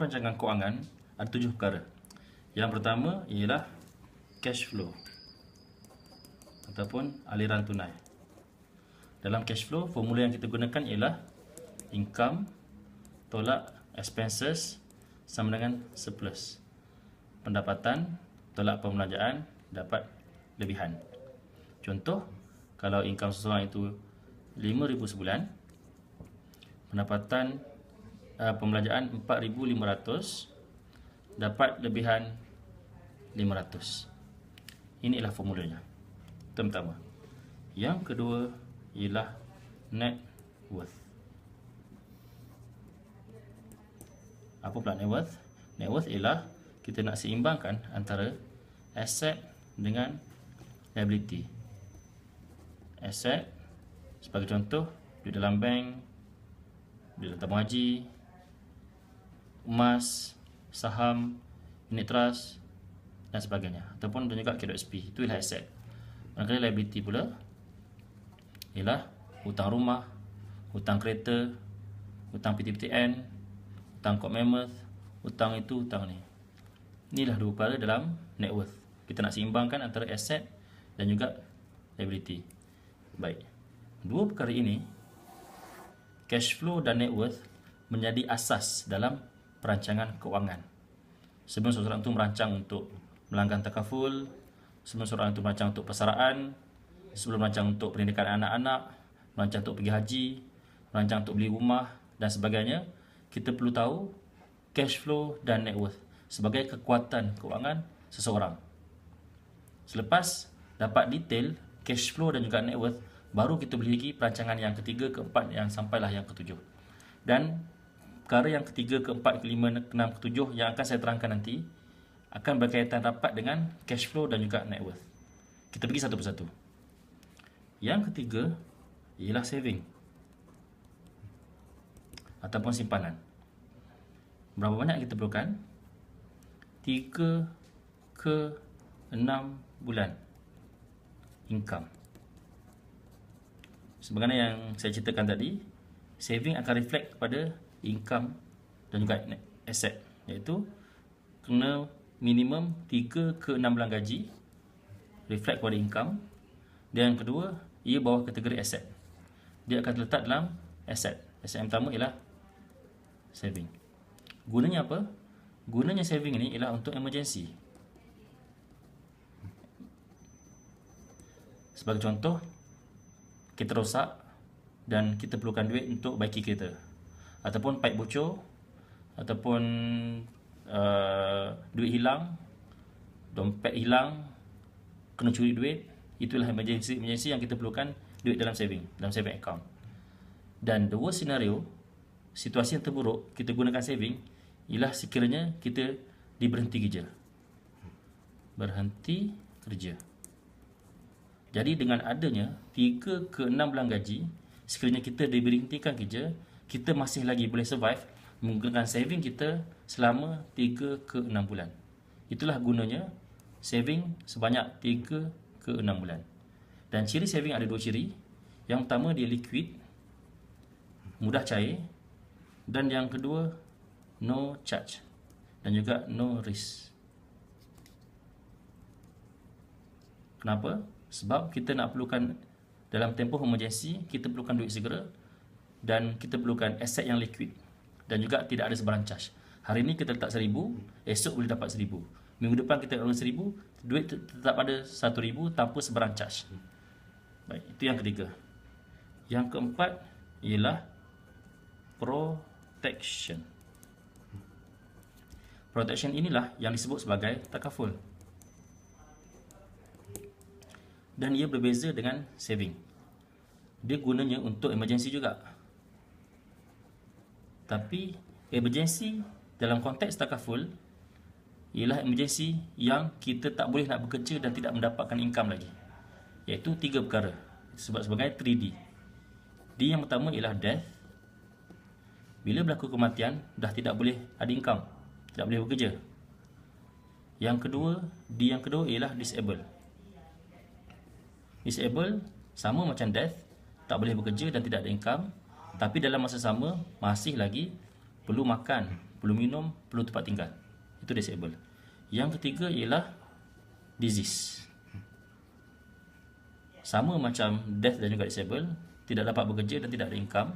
perancangan kewangan ada 7 perkara. Yang pertama ialah cash flow ataupun aliran tunai. Dalam cash flow, formula yang kita gunakan ialah income tolak expenses sama dengan surplus. Pendapatan tolak pembelanjaan dapat lebihan. Contoh, kalau income seseorang itu 5,000 sebulan, pendapatan pembelanjaan 4,500, dapat lebihan 500. Inilah formulanya. Itu pertama. Yang kedua ialah net worth. Apa pula net worth? Net worth ialah kita nak seimbangkan antara aset dengan liability. Aset sebagai contoh, duit dalam bank, duit dalam tabung haji, emas, saham, unit trust dan sebagainya, ataupun dan juga KWSP. Itu ialah aset. Manakala liability pula ialah hutang rumah, hutang kereta, hutang PTPTN, hutang Court Mammoth, hutang itu, hutang ni. Inilah dua perkara dalam net worth. Kita nak seimbangkan antara aset dan juga liability. Baik. Dua perkara ini, cash flow dan net worth, menjadi asas dalam perancangan kewangan. Sebelum seseorang itu merancang untuk melanggan takaful, sebelum seseorang itu merancang untuk persaraan, sebelum merancang untuk pendidikan anak-anak, merancang untuk pergi haji, merancang untuk beli rumah dan sebagainya, kita perlu tahu cash flow dan net worth sebagai kekuatan kewangan seseorang. Selepas dapat detail cash flow dan juga net worth, baru kita boleh lagi perancangan yang ketiga, keempat, yang sampailah yang ketujuh. Dan perkara yang ketiga, keempat, kelima, keenam, ketujuh yang akan saya terangkan nanti akan berkaitan rapat dengan cash flow dan juga net worth. Kita pergi satu persatu. Yang ketiga ialah saving ataupun simpanan. Berapa banyak kita perlukan? 3 ke 6 bulan income. Sebagaimana yang saya ceritakan tadi, saving akan reflect kepada income dan juga asset, iaitu kena minimum 3 ke 6 bulan gaji, reflect kepada income. Dan yang kedua, ia bawah kategori aset. Dia akan terletak dalam aset. Aset yang pertama ialah saving. Gunanya apa? Gunanya saving ini ialah untuk emergency. Sebagai contoh, kita rosak dan kita perlukan duit untuk baiki kereta, ataupun pipe bocor, ataupun duit hilang, dompet hilang, kena curi duit. Itulah emergency yang kita perlukan duit dalam saving account. Dan the worst scenario, situasi yang terburuk kita gunakan saving ialah sekiranya kita diberhenti kerja. Berhenti kerja. Jadi dengan adanya 3 ke 6 bulan gaji, sekiranya kita diberhentikan kerja, kita masih lagi boleh survive menggunakan saving kita selama 3 ke 6 bulan. Itulah gunanya saving sebanyak 3 ke 6 bulan. Dan ciri saving ada 2 ciri. Yang pertama, dia liquid, mudah cair. Dan yang kedua, no charge dan juga no risk. Kenapa? Sebab kita nak perlukan dalam tempoh emergency, kita perlukan duit segera dan kita perlukan aset yang liquid dan juga tidak ada sebarang charge. Hari ini kita letak 1,000, esok boleh dapat 1,000. Minggu depan kita letak 1,000, duit tetap ada 1,000 tanpa sebarang charge. Baik, itu yang ketiga. Yang keempat ialah protection. Protection inilah yang disebut sebagai takaful. Dan ia berbeza dengan saving. Dia gunanya untuk emergency juga. Tapi emergency dalam konteks takaful ialah emergency yang kita tak boleh nak bekerja dan tidak mendapatkan income lagi. Iaitu 3 perkara. Sebab sebagai 3D. D yang pertama ialah death. Bila berlaku kematian, dah tidak boleh ada income, tidak boleh bekerja. Yang kedua, D yang kedua ialah disable. Disable sama macam death, tak boleh bekerja dan tidak ada income, tapi dalam masa sama masih lagi perlu makan, perlu minum, perlu tempat tinggal. Itu disable. Yang ketiga ialah disease. Sama macam death dan juga disable, tidak dapat bekerja dan tidak ada income.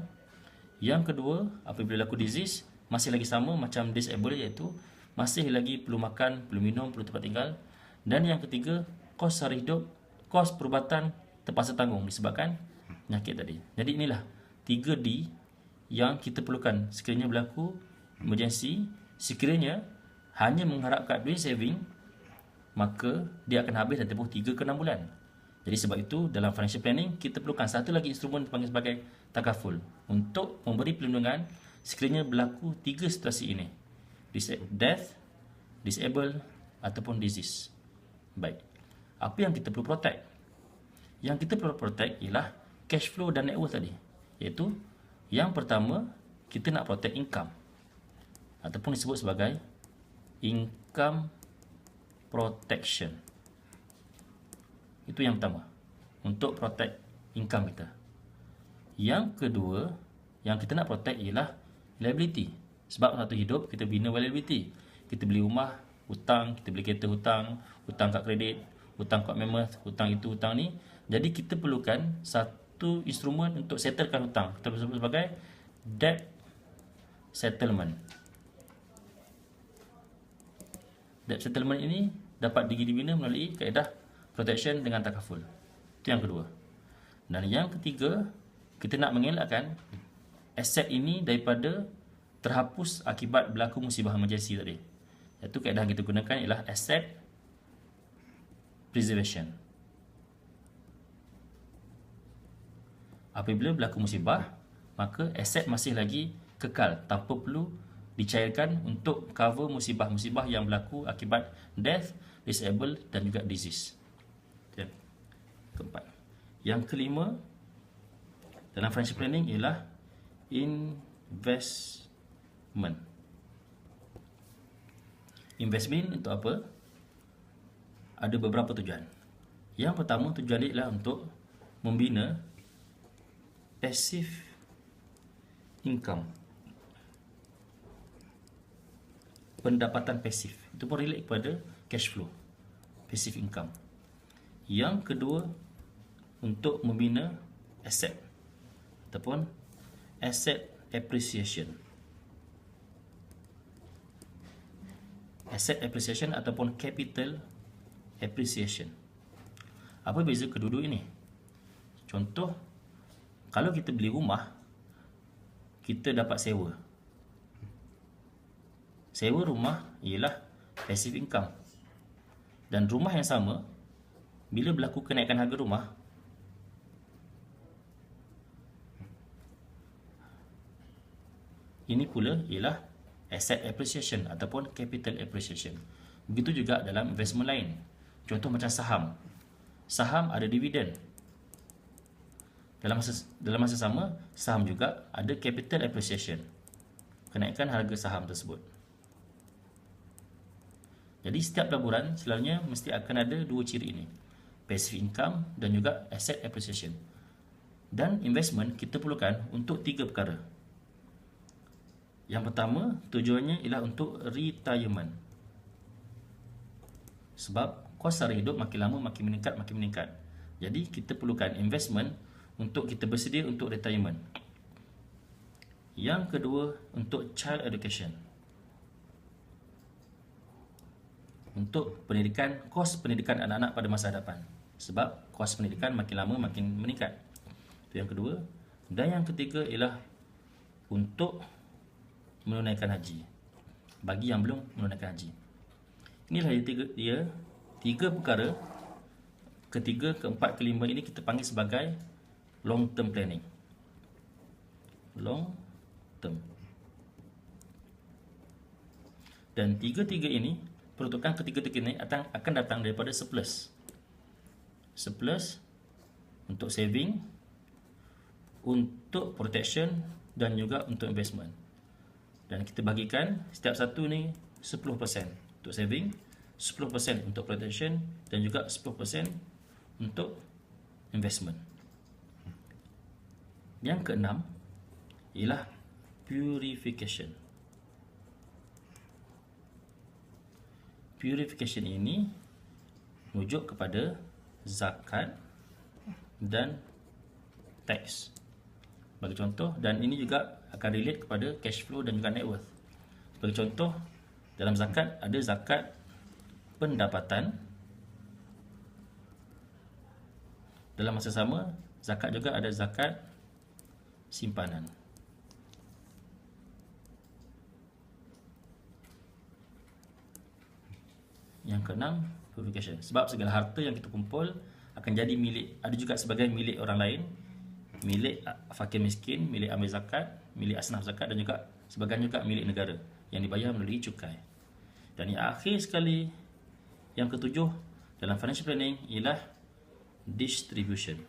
Yang kedua, apabila berlaku disease, masih lagi sama macam disable, iaitu masih lagi perlu makan, perlu minum, perlu tempat tinggal. Dan yang ketiga, kos sara hidup, kos perubatan terpaksa tanggung disebabkan penyakit tadi. Jadi inilah 3D yang kita perlukan sekiranya berlaku emergency. Sekiranya hanya mengharapkan duit saving, maka dia akan habis dalam tempoh 3 ke 6 bulan. Jadi sebab itu dalam financial planning kita perlukan satu lagi instrumen dipanggil sebagai takaful untuk memberi perlindungan sekiranya berlaku 3 situasi ini: death, disable ataupun disease. Baik. Apa yang kita perlu protect? Yang kita perlu protect ialah cash flow dan net worth tadi. Iaitu yang pertama, kita nak protect income ataupun disebut sebagai income protection. Itu yang pertama, untuk protect income kita. Yang kedua, yang kita nak protect ialah liability. Sebab satu hidup kita bina liability. Kita beli rumah, hutang, kita beli kereta hutang, hutang kad kredit, hutang kad mammoth, hutang itu, hutang ni. Jadi kita perlukan satu instrumen untuk settlekan hutang. Kita sebut sebagai debt settlement. Debt settlement ini dapat dibina melalui kaedah protection dengan takaful. Itu yang kedua. Dan yang ketiga, kita nak mengelakkan aset ini daripada terhapus akibat berlaku musibah emergency tadi. Iaitu kaedah yang kita gunakan ialah asset preservation. Apabila berlaku musibah, maka aset masih lagi kekal tanpa perlu dicairkan untuk cover musibah-musibah yang berlaku akibat death, disable dan juga disease. Keempat. Yang kelima dalam financial planning ialah investment. Investment untuk apa? Ada beberapa tujuan. Yang pertama, tujuan dia ialah untuk membina passive income, pendapatan pasif. Itu pun relate kepada cash flow, passive income. Yang kedua, untuk membina aset ataupun asset appreciation. Asset appreciation ataupun capital appreciation. Apa beza kedua-dua ini? Contoh, kalau kita beli rumah, kita dapat sewa. Sewa rumah ialah passive income. Dan rumah yang sama, bila berlaku kenaikan harga rumah, ini pula ialah asset appreciation ataupun capital appreciation. Begitu juga dalam investment lain. Contoh macam saham. Saham ada dividen. Dalam masa sama, saham juga ada capital appreciation, kenaikan harga saham tersebut. Jadi setiap pelaburan selalunya mesti akan ada dua ciri ini: passive income dan juga asset appreciation. Dan investment kita perlukan untuk 3 perkara. Yang pertama, tujuannya ialah untuk retirement. Sebab kos sara hidup makin lama makin meningkat. Jadi kita perlukan investment untuk kita bersedia untuk retirement. Yang kedua, untuk child education. Untuk pendidikan, kos pendidikan anak-anak pada masa hadapan. Sebab kos pendidikan makin lama makin meningkat. Itu yang kedua. Dan yang ketiga ialah untuk menunaikan haji, bagi yang belum menunaikan haji. Inilah dia tiga perkara. Ketiga, keempat, kelima ini kita panggil sebagai long term planning. Long term. Dan tiga-tiga ini, peruntukan ketiga-tiga ini akan datang daripada surplus. Surplus untuk saving, untuk protection dan juga untuk investment. Dan kita bagikan setiap satu ni 10% untuk saving, 10% untuk protection dan juga 10% untuk investment. Yang keenam ialah purification. purification ini merujuk kepada zakat dan tax bagi contoh, dan ini juga akan relate kepada cash flow dan juga net worth. Bagi contoh, dalam zakat ada zakat pendapatan, dalam masa sama zakat juga ada zakat simpanan. Yang keenam, purification. Sebab segala harta yang kita kumpul akan jadi milik, ada juga sebagai milik orang lain, milik fakir miskin, milik amil zakat, milik asnaf zakat, dan juga sebagian juga milik negara yang dibayar melalui cukai. Dan yang akhir sekali, yang ketujuh dalam financial planning ialah distribution,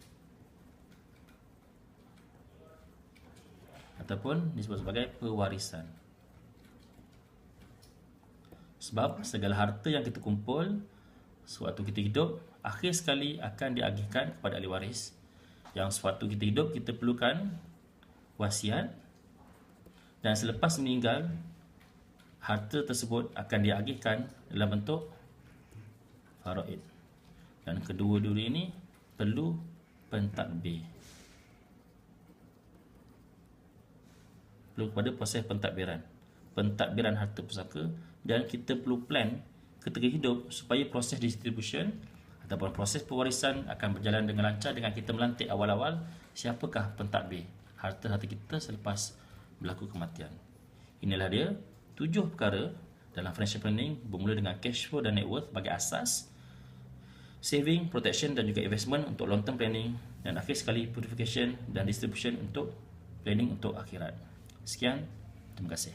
ataupun disebut sebagai pewarisan. Sebab segala harta yang kita kumpul sewaktu kita hidup, akhir sekali akan diagihkan kepada ahli waris. Yang sewaktu kita hidup, kita perlukan wasiat, dan selepas meninggal, harta tersebut akan diagihkan dalam bentuk faraid. Dan kedua-dua ini perlu pentadbir, perlu kepada proses pentadbiran harta pusaka, dan kita perlu plan ketika hidup supaya proses distribution ataupun proses pewarisan akan berjalan dengan lancar dengan kita melantik awal-awal siapakah pentadbir harta-harta kita selepas berlaku kematian. Inilah dia 7 perkara dalam financial planning, bermula dengan cash flow dan net worth sebagai asas, saving, protection dan juga investment untuk long term planning, dan akhir sekali purification dan distribution untuk planning untuk akhirat. Sekian, terima kasih.